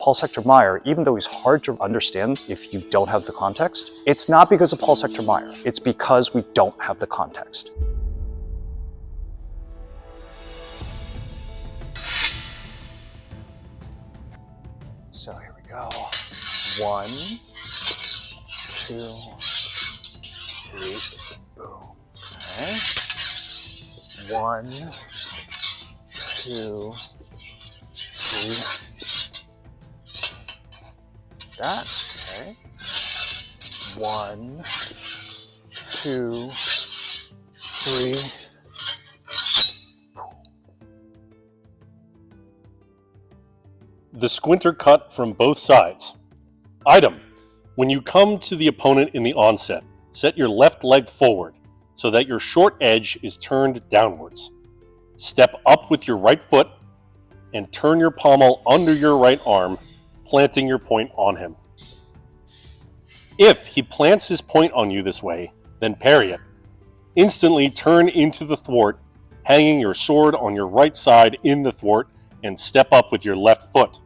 Paul's Hector Mair, even though he's hard to understand if you don't have the context, it's not because of Paul's Hector Mair. It's because we don't have the context. So here we go. 1, 2, 3, boom. Okay. 1, 2, 3. That, okay. 1, 2, 3. The Squinter cut from both sides. Item: when you come to the opponent in the onset, set your left leg forward so that your short edge is turned downwards. Step up with your right foot and turn your pommel under your right arm, planting your point on him. If he plants his point on you this way, then parry it. Instantly turn into the thwart, hanging your sword on your right side in the thwart, and step up with your left foot.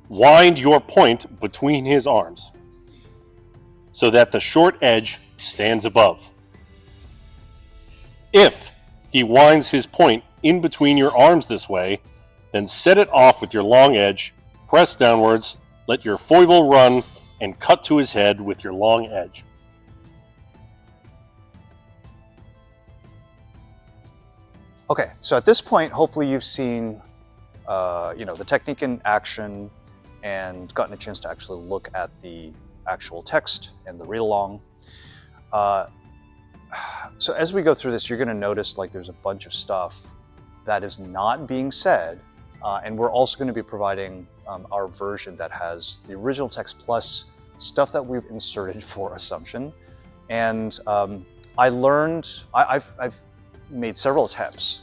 Wind your point between his arms so that the short edge stands above. If he winds his point in between your arms this way, then set it off with your long edge, press downwards, let your foible run, and cut to his head with your long edge. Okay, so at this point, hopefully you've seen the technique in action and gotten a chance to actually look at the actual text and the read-along. So as we go through this, you're going to notice like there's a bunch of stuff that is not being said, and we're also going to be providing our version that has the original text plus stuff that we've inserted for assumption. And I've made several attempts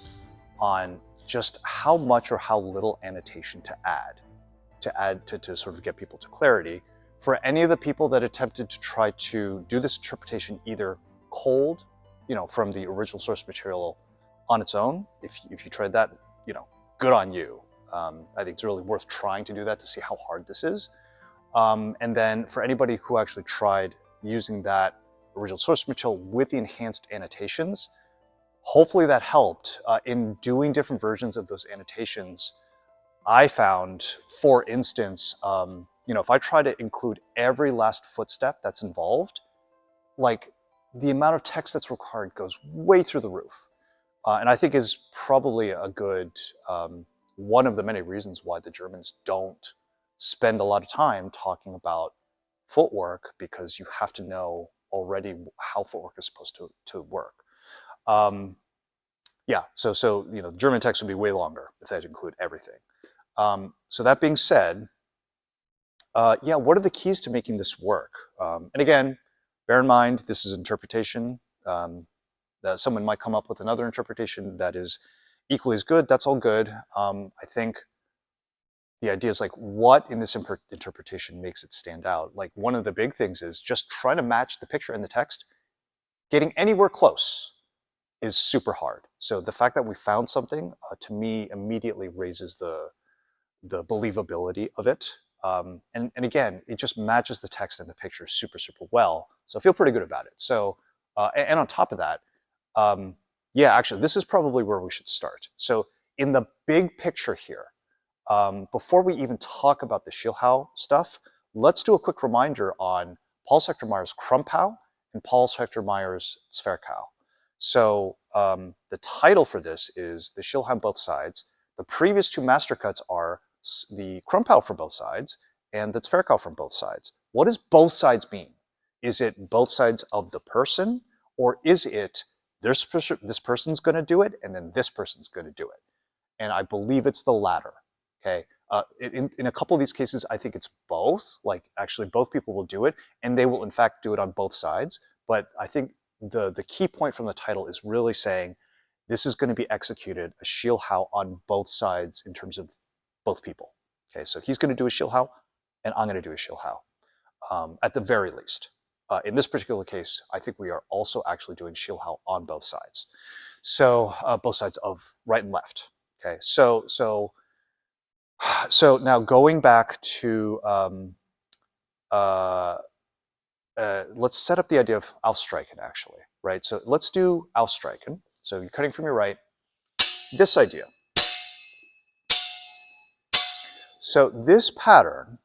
on just how much or how little annotation to add to sort of get people to clarity. For any of the people that attempted to try to do this interpretation either cold, from the original source material on its own, if you tried that, good on you. I think it's really worth trying to do that to see how hard this is. And then for anybody who actually tried using that original source material with the enhanced annotations, hopefully that helped. In doing different versions of those annotations, I found, for instance, if I try to include every last footstep that's involved, like the amount of text that's required goes way through the roof. And I think is probably a good, one of the many reasons why the Germans don't spend a lot of time talking about footwork, because you have to know already how footwork is supposed to work. So the German text would be way longer if they'd include everything. So that being said, what are the keys to making this work? And again, bear in mind, this is interpretation. That someone might come up with another interpretation that is equally as good. That's all good. I think the idea is like, what in this interpretation makes it stand out? Like, one of the big things is just trying to match the picture and the text. Getting anywhere close is super hard. So the fact that we found something, to me, immediately raises the believability of it. And again, it just matches the text and the picture super, super well. So I feel pretty good about it. So, and on top of that, actually, this is probably where we should start. So in the big picture here, before we even talk about the Schiller stuff, let's do a quick reminder on Paul Hector Mair's Krumpau and Paul Hector Mair's Zwerchhau. So the title for this is the Schiller on both sides. The previous two master cuts are the Krumpau from both sides and the Zwerchhau from both sides. What does both sides mean? Is it both sides of the person, or is it this person's going to do it and then this person's going to do it? And I believe it's the latter. Okay. In a couple of these cases, I think it's both. Like, actually, both people will do it, and they will in fact do it on both sides. But I think the key point from the title is really saying this is going to be executed a Schiller on both sides in terms of both people. Okay, so he's going to do a Schiller, and I'm going to do a Schiller, at the very least. In this particular case, I think we are also actually doing Schiller on both sides. So both sides of right and left. Okay, so So now going back to, let's set up the idea of Aufstreichen actually, right? So let's do Aufstreichen. So you're cutting from your right, this idea. So this pattern,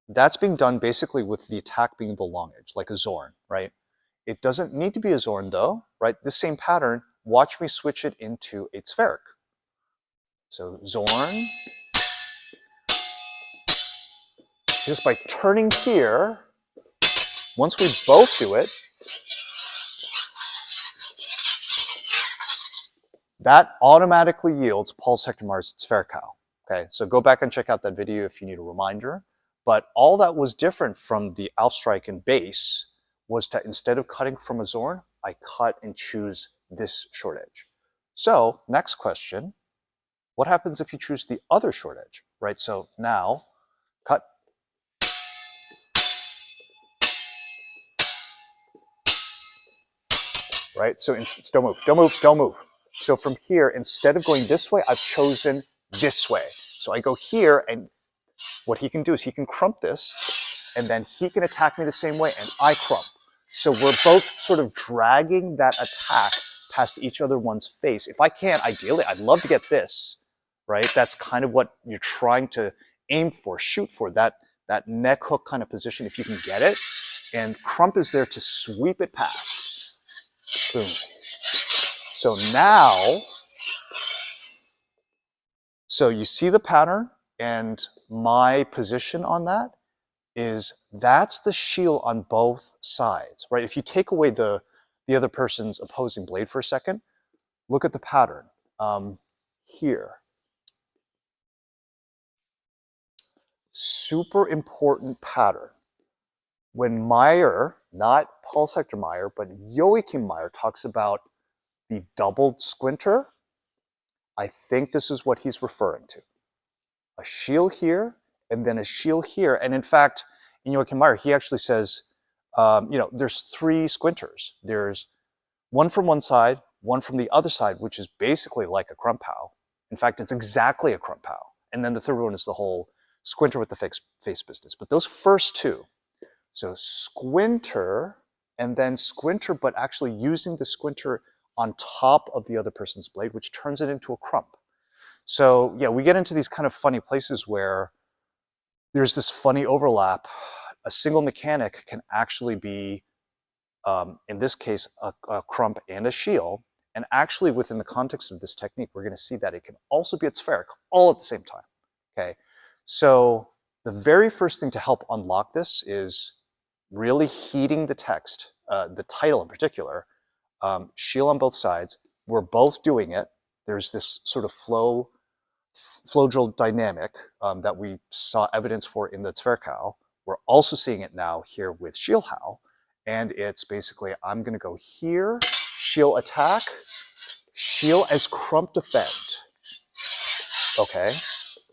that's being done basically with the attack being the long edge, like a Zorn, right? It doesn't need to be a Zorn though, right? This same pattern, watch me switch it into a spheric. So Zorn, just by turning here, once we both do it, that automatically yields Paul Hector Mair's Zwerchhau. Okay, so go back and check out that video if you need a reminder. But all that was different from the Aufstreichen base was that instead of cutting from a Zorn, I cut and choose this short edge. So next question, what happens if you choose the other short edge, right? So now, cut. Right, so don't move, don't move, don't move. So from here, instead of going this way, I've chosen this way. So I go here, and what he can do is he can crump this, and then he can attack me the same way, and I crump. So we're both sort of dragging that attack past each other one's face. If I can, ideally, I'd love to get this, right? That's kind of what you're trying to aim for, shoot for, that neck hook kind of position, if you can get it. And crump is there to sweep it past. Boom. So now, so you see the pattern, and my position on that is that's the shield on both sides, right? If you take away the other person's opposing blade for a second, look at the pattern here. Super important pattern. When Mair, not Paul Hector Mair, but Joachim Mair talks about the doubled Squinter, I think this is what he's referring to. A shield here, and then a shield here. And in fact, in Joachim Mair, he actually says, there's 3 Squinters. There's one from one side, one from the other side, which is basically like a Krumpau. In fact, it's exactly a Krumpau. And then the third one is the whole Squinter with the face business. But those first 2, so Squinter, and then Squinter, but actually using the Squinter on top of the other person's blade, which turns it into a crump. So yeah, we get into these kind of funny places where there's this funny overlap. A single mechanic can actually be, in this case, a crump and a shield. And actually within the context of this technique, we're gonna see that it can also be a spheric all at the same time, okay? So the very first thing to help unlock this is really heeding the text, the title in particular, shield on both sides. We're both doing it. There's this sort of flow drill dynamic that we saw evidence for in the Zwerchhau. We're also seeing it now here with Schiller, and it's basically, I'm gonna go here, shield attack, shield as crump defend. Okay,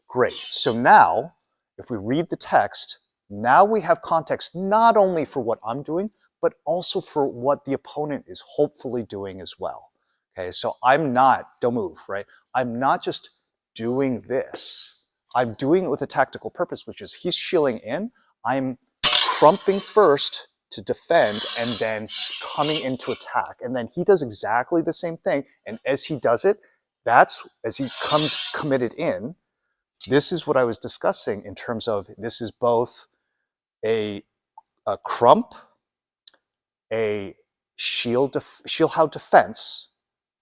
great. So now, if we read the text, now we have context not only for what I'm doing, but also for what the opponent is hopefully doing as well. Okay, so I'm not, don't move, right? I'm not just doing this. I'm doing it with a tactical purpose, which is he's shielding in, I'm crumping first to defend, and then coming into attack. And then he does exactly the same thing. And as he does it, that's, as he comes committed in, this is what I was discussing in terms of this is both a crump, a Schiller defense,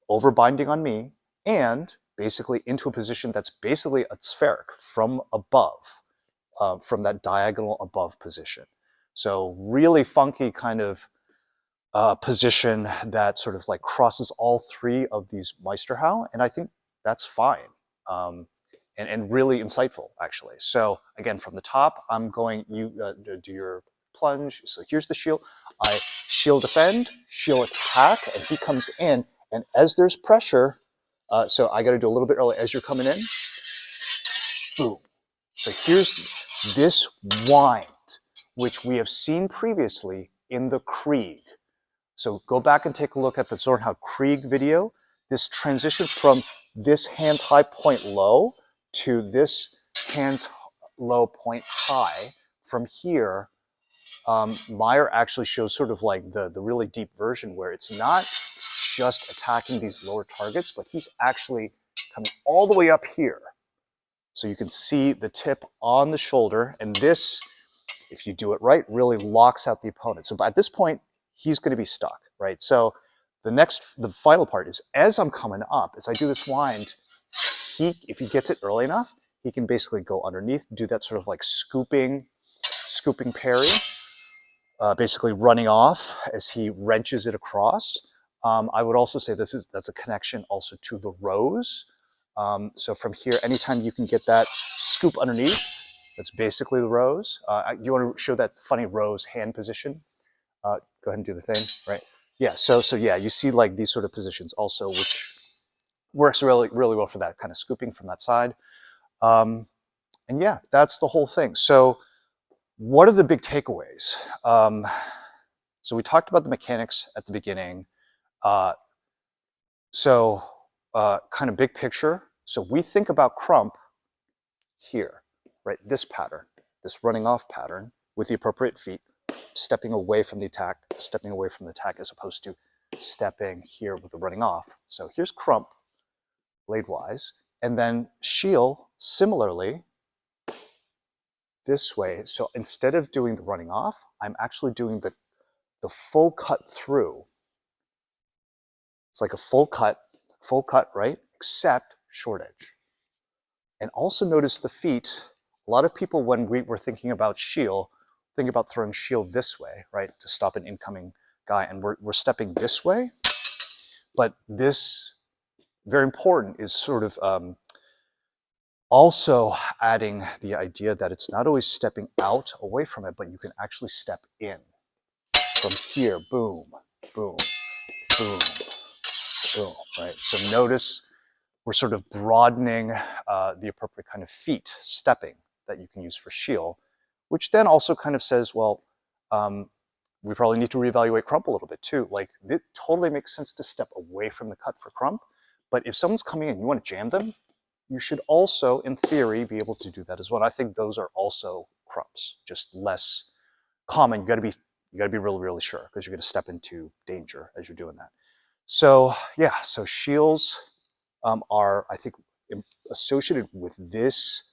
overbinding on me, and basically into a position that's basically a spheric from above, from that diagonal above position. So really funky kind of position that sort of like crosses all 3 of these Meisterhau, and I think that's fine. And really insightful, actually. So again, from the top, I'm going, you do your plunge. So here's the shield. I shield defend, shield attack, and he comes in. And as there's pressure, so I got to do a little bit early. As you're coming in, boom. So here's this wind, which we have seen previously in the Krieg. So go back and take a look at the Zornhaut Krieg video. This transition from this hand high point low to this hands low, point high. From here, Mair actually shows sort of like the really deep version where it's not just attacking these lower targets, but he's actually coming all the way up here. So you can see the tip on the shoulder, and this, if you do it right, really locks out the opponent. So at this point, he's going to be stuck, right? So the final part is, as I'm coming up, as I do this wind, if he gets it early enough, he can basically go underneath, do that sort of like scooping parry, basically running off as he wrenches it across. I would also say that's a connection also to the rose. So from here, anytime you can get that scoop underneath, that's basically the rose. Do you want to show that funny rose hand position? Go ahead and do the thing, right? Yeah, so yeah, you see like these sort of positions also, which works really, really well for that kind of scooping from that side. And yeah, that's the whole thing. So what are the big takeaways? So we talked about the mechanics at the beginning. Kind of big picture. So we think about crump here, right? This pattern, this running off pattern with the appropriate feet, stepping away from the attack as opposed to stepping here with the running off. So here's crump, blade-wise, and then Schiller, similarly, this way. So instead of doing the running off, I'm actually doing the full cut through. It's like a full cut, right? Except short edge. And also notice the feet. A lot of people, when we're thinking about Schiller, think about throwing Schiller this way, right? To stop an incoming guy. And we're stepping this way. But this, very important, is sort of also adding the idea that it's not always stepping out away from it, but you can actually step in. From here, boom, boom, boom, boom, right? So notice we're sort of broadening the appropriate kind of feet, stepping, that you can use for Schiller, which then also kind of says, well, we probably need to reevaluate crump a little bit too. Like, it totally makes sense to step away from the cut for crump, but if someone's coming in and you want to jam them, you should also, in theory, be able to do that as well. And I think those are also crumps, just less common. You got to be really, really sure, because you're going to step into danger as you're doing that. So yeah, so shields are, I think, associated with this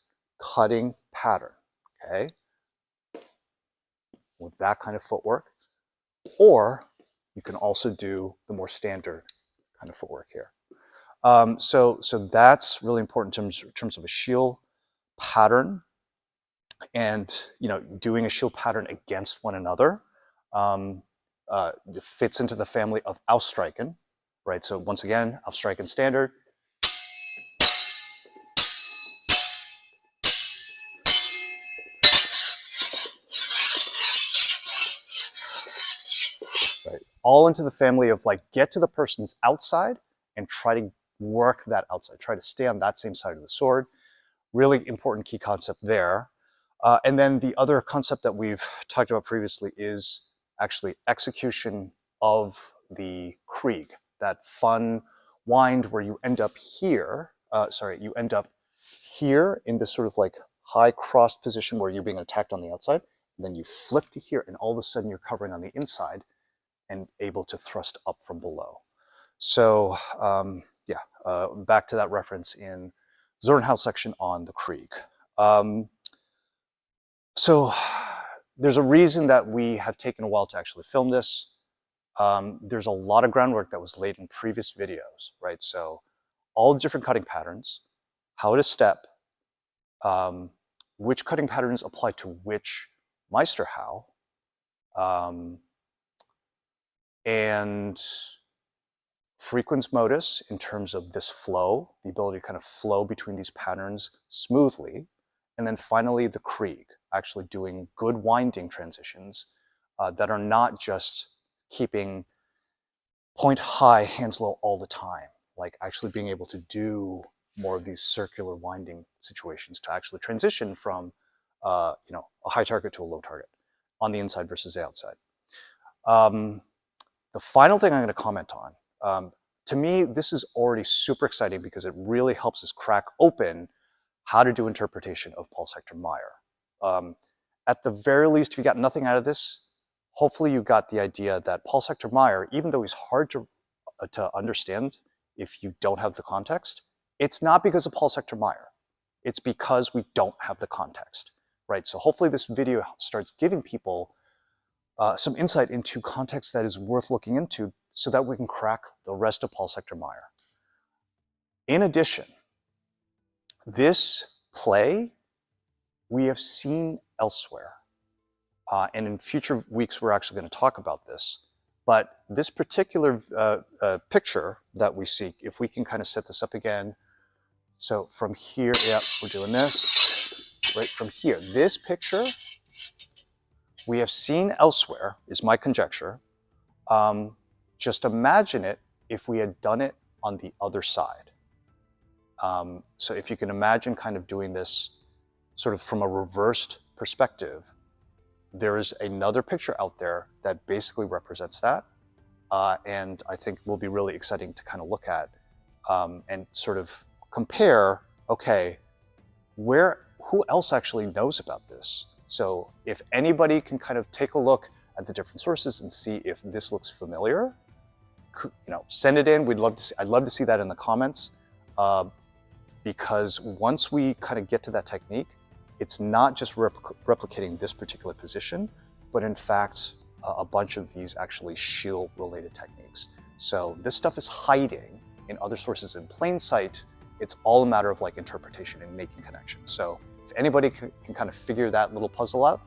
cutting pattern, okay, with that kind of footwork. Or you can also do the more standard kind of footwork here. So that's really important in terms of a shield pattern, and doing a shield pattern against one another. It fits into the family of Ausstreichen, right? So once again, Ausstreichen standard. Right. All into the family of like, get to the person's outside and try to work that outside. Try to stay on that same side of the sword. Really important key concept there. And then the other concept that we've talked about previously is actually execution of the Krieg, that fun wind where you end up here, you end up here in this sort of like high crossed position where you're being attacked on the outside, and then you flip to here, and all of a sudden you're covering on the inside and able to thrust up from below. So back to that reference in Zornhaus section on the Krieg. So there's a reason that we have taken a while to actually film this. There's a lot of groundwork that was laid in previous videos, right? So all the different cutting patterns, how to step, which cutting patterns apply to which Meisterhau, and frequens modus in terms of this flow, the ability to kind of flow between these patterns smoothly. And then finally, the Krieg, actually doing good winding transitions that are not just keeping point high, hands low all the time, like actually being able to do more of these circular winding situations to actually transition from a high target to a low target on the inside versus the outside. The final thing I'm going to comment on, to me, this is already super exciting because it really helps us crack open how to do interpretation of pulse sector Mair. At the very least, if you got nothing out of this, hopefully you got the idea that pulse sector Mair, even though he's hard to understand if you don't have the context, it's not because of pulse sector Mair. It's because we don't have the context, right? So hopefully this video starts giving people some insight into context that is worth looking into so that we can crack the rest of pulse sector Mair. In addition, this play we have seen elsewhere. And in future weeks, we're actually going to talk about this. But this particular picture that we see, if we can kind of set this up again. So from here, yeah, we're doing this. Right from here, this picture we have seen elsewhere, is my conjecture. Just imagine it if we had done it on the other side. So if you can imagine kind of doing this sort of from a reversed perspective, there is another picture out there that basically represents that. And I think will be really exciting to kind of look at and sort of compare, okay, who else actually knows about this? So if anybody can kind of take a look at the different sources and see if this looks familiar, send it in. I'd love to see that in the comments. Because once we kind of get to that technique, it's not just replicating this particular position, but in fact, a bunch of these actually Schiller-related techniques. So this stuff is hiding in other sources in plain sight. It's all a matter of like interpretation and making connections. So if anybody can kind of figure that little puzzle out,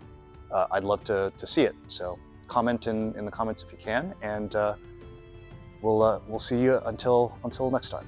I'd love to see it. So comment in the comments if you can, and we'll see you until next time.